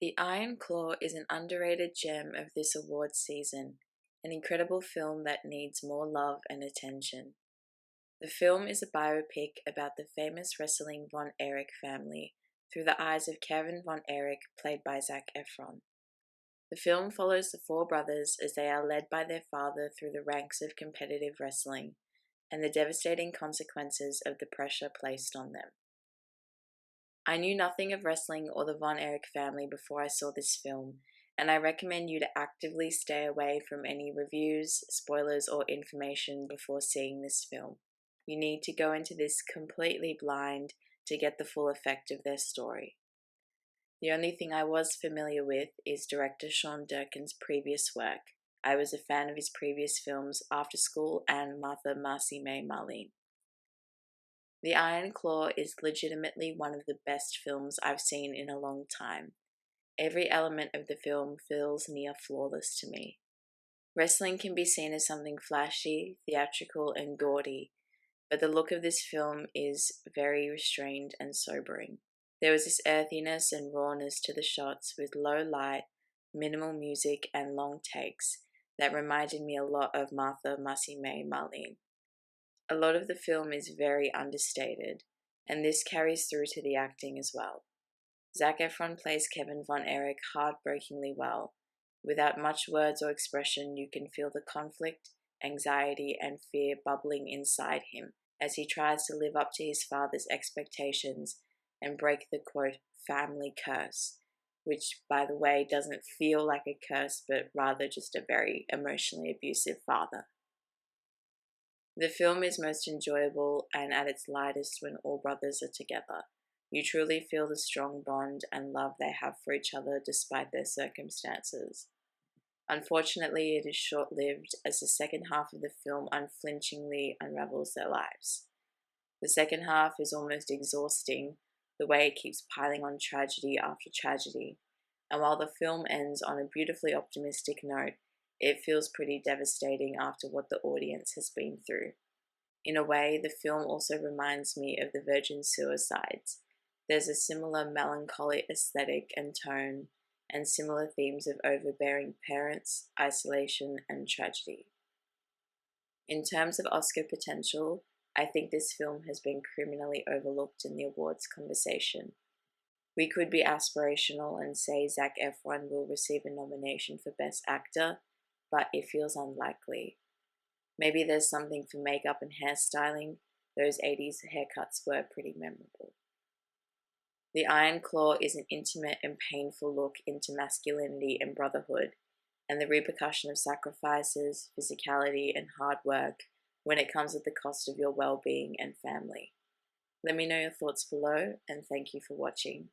The Iron Claw is an underrated gem of this awards season, an incredible film that needs more love and attention. The film is a biopic about the famous wrestling Von Erich family through the eyes of Kevin Von Erich, played by Zac Efron. The film follows the four brothers as they are led by their father through the ranks of competitive wrestling and the devastating consequences of the pressure placed on them. I knew nothing of wrestling or the Von Erich family before I saw this film, and I recommend you to actively stay away from any reviews, spoilers, or information before seeing this film. You need to go into this completely blind to get the full effect of their story. The only thing I was familiar with is director Sean Durkin's previous work. I was a fan of his previous films After School and Martha Marcy May Marlene. The Iron Claw is legitimately one of the best films I've seen in a long time. Every element of the film feels near flawless to me. Wrestling can be seen as something flashy, theatrical, and gaudy, but the look of this film is very restrained and sobering. There was this earthiness and rawness to the shots with low light, minimal music, and long takes that reminded me a lot of Martha Marcy May Marlene. A lot of the film is very understated, and this carries through to the acting as well. Zac Efron plays Kevin Von Erich heartbreakingly well. Without much words or expression, you can feel the conflict, anxiety, and fear bubbling inside him as he tries to live up to his father's expectations and break the quote, family curse, which, by the way, doesn't feel like a curse, but rather just a very emotionally abusive father. The film is most enjoyable and at its lightest when all brothers are together. You truly feel the strong bond and love they have for each other despite their circumstances. Unfortunately, it is short-lived as the second half of the film unflinchingly unravels their lives. The second half is almost exhausting, the way it keeps piling on tragedy after tragedy, and while the film ends on a beautifully optimistic note, it feels pretty devastating after what the audience has been through. In a way, the film also reminds me of the Virgin Suicides. There's a similar melancholy aesthetic and tone, and similar themes of overbearing parents, isolation, and tragedy. In terms of Oscar potential, I think this film has been criminally overlooked in the awards conversation. We could be aspirational and say Zac Efron will receive a nomination for Best Actor, but it feels unlikely. Maybe there's something for makeup and hairstyling. Those 80s haircuts were pretty memorable. The Iron Claw is an intimate and painful look into masculinity and brotherhood, and the repercussion of sacrifices, physicality, and hard work when it comes at the cost of your well-being and family. Let me know your thoughts below, and thank you for watching.